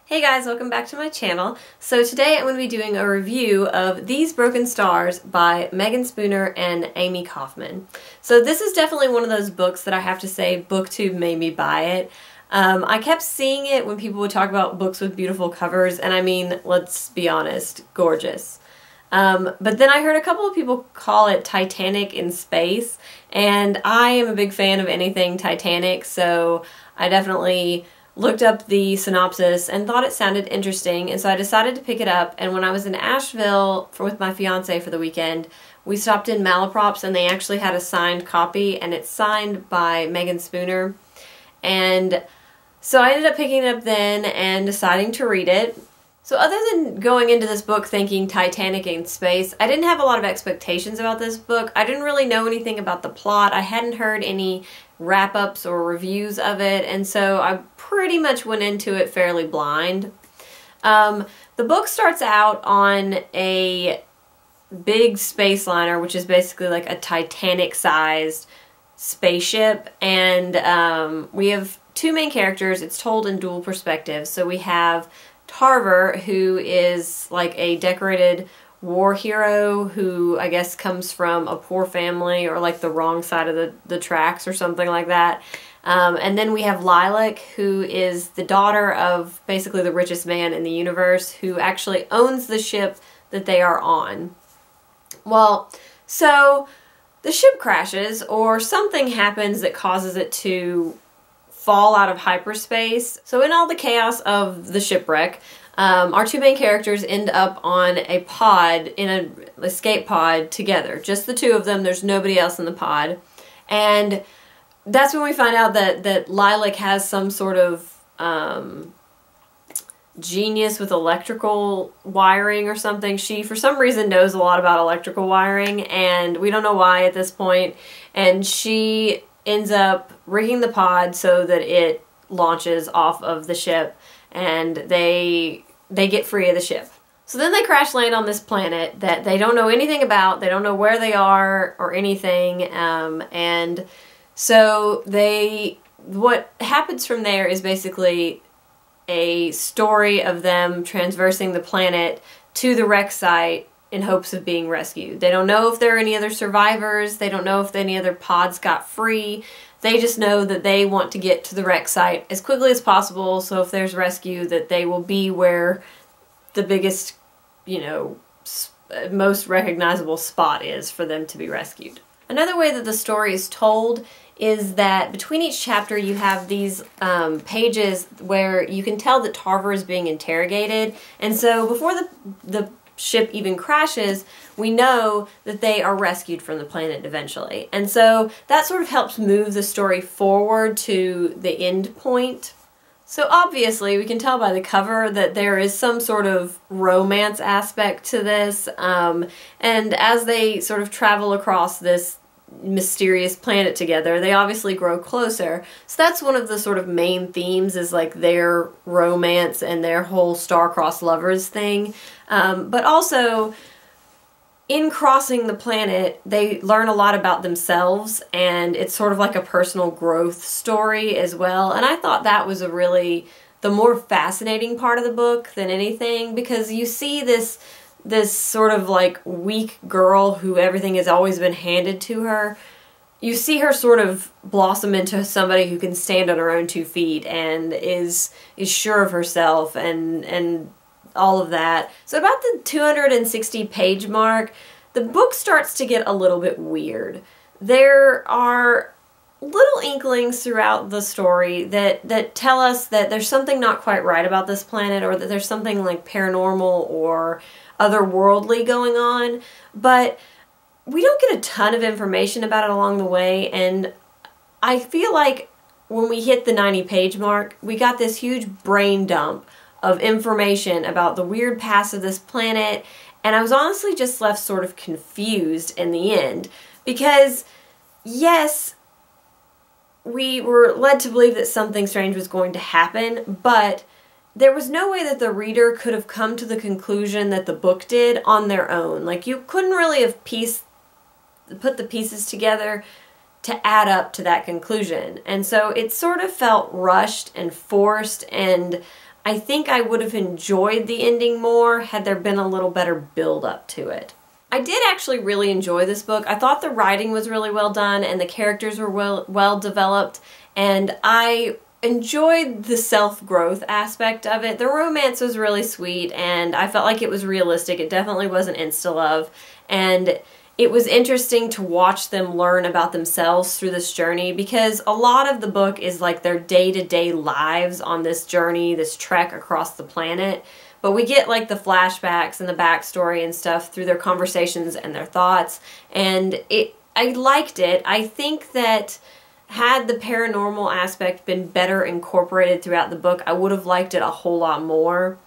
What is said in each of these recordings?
Hey guys, welcome back to my channel. So today I'm going to be doing a review of These Broken Stars by Meagan Spooner and Amie Kaufman. So this is definitely one of those books that I have to say BookTube made me buy it. I kept seeing it when people would talk about books with beautiful covers, and I mean, let's be honest, gorgeous. But then I heard a couple of people call it Titanic in space, and I am a big fan of anything Titanic, so I definitely looked up the synopsis and thought it sounded interesting, and so I decided to pick it up. And when I was in Asheville with my fiance for the weekend, we stopped in Malaprops and they actually had a signed copy, and it's signed by Meagan Spooner. And so I ended up picking it up then and deciding to read it. So other than going into this book thinking Titanic in space, I didn't have a lot of expectations about this book. I didn't really know anything about the plot. I hadn't heard any wrap-ups or reviews of it, and so I pretty much went into it fairly blind. The book starts out on a big space liner, which is basically like a Titanic-sized spaceship, and we have two main characters. It's told in dual perspectives. So we have Tarver, who is like a decorated war hero who I guess comes from a poor family or like the wrong side of the tracks or something like that. And then we have Lilac, who is the daughter of basically the richest man in the universe, who actually owns the ship that they are on. Well, so the ship crashes, or something happens that causes it to fall out of hyperspace. So in all the chaos of the shipwreck, our two main characters end up on a pod, in an escape pod together. Just the two of them, there's nobody else in the pod. And that's when we find out that Lilac has some sort of genius with electrical wiring or something. She, for some reason, knows a lot about electrical wiring, and we don't know why at this point. And she ends up rigging the pod so that it launches off of the ship, and they get free of the ship. So then they crash land on this planet that they don't know anything about. They don't know where they are or anything, and so what happens from there is basically a story of them traversing the planet to the wreck site in hopes of being rescued. They don't know if there are any other survivors. They don't know if any other pods got free. They just know that they want to get to the wreck site as quickly as possible, so if there's rescue, that they will be where the biggest, most recognizable spot is for them to be rescued. Another way that the story is told is that between each chapter you have these pages where you can tell that Tarver is being interrogated, and so before the ship even crashes, we know that they are rescued from the planet eventually. And so that sort of helps move the story forward to the end point. So obviously we can tell by the cover that there is some sort of romance aspect to this, and as they sort of travel across this mysterious planet together, they obviously grow closer. So that's one of the sort of main themes, is like their romance and their whole star-crossed lovers thing. But also, in crossing the planet, they learn a lot about themselves, and it's sort of like a personal growth story as well. And I thought that was the more fascinating part of the book than anything, because you see this sort of like weak girl who everything has always been handed to her. You see her sort of blossom into somebody who can stand on her own 2 feet and is sure of herself and all of that. So about the 260 page mark, the book starts to get a little bit weird. There are little inklings throughout the story that tell us that there's something not quite right about this planet, or that there's something like paranormal or otherworldly going on, but we don't get a ton of information about it along the way. And I feel like when we hit the 90 page mark, we got this huge brain dump of information about the weird past of this planet, and I was honestly just left sort of confused in the end, because yes, we were led to believe that something strange was going to happen, but there was no way that the reader could have come to the conclusion that the book did on their own. Like, you couldn't really have put the pieces together to add up to that conclusion. And so it sort of felt rushed and forced, and I think I would have enjoyed the ending more had there been a little better build up to it. I did actually really enjoy this book. I thought the writing was really well done and the characters were well developed, and I enjoyed the self-growth aspect of it. The romance was really sweet and I felt like it was realistic. It definitely wasn't insta-love, and it was interesting to watch them learn about themselves through this journey, because a lot of the book is like their day-to-day lives on this journey, this trek across the planet. But we get like the flashbacks and the backstory and stuff through their conversations and their thoughts, and I liked it. I think that had the paranormal aspect been better incorporated throughout the book, I would have liked it a whole lot more.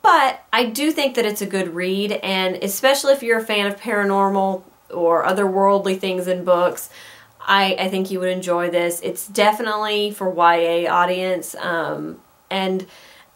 But I do think that it's a good read, and especially if you're a fan of paranormal or otherworldly things in books, I think you would enjoy this. It's definitely for YA audience, and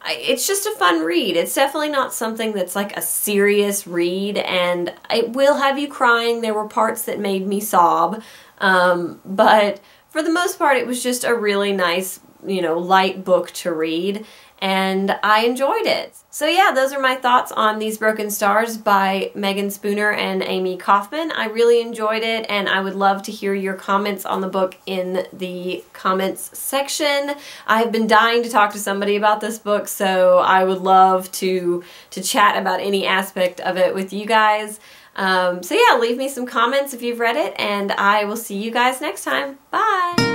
it's just a fun read. It's definitely not something that's like a serious read, and it will have you crying. There were parts that made me sob, but for the most part it was just a really nice, light book to read, and I enjoyed it. So yeah, those are my thoughts on These Broken Stars by Meagan Spooner and Amie Kaufman. I really enjoyed it, and I would love to hear your comments on the book in the comments section. I've been dying to talk to somebody about this book, so I would love to chat about any aspect of it with you guys. So yeah, leave me some comments if you've read it, and I will see you guys next time. Bye!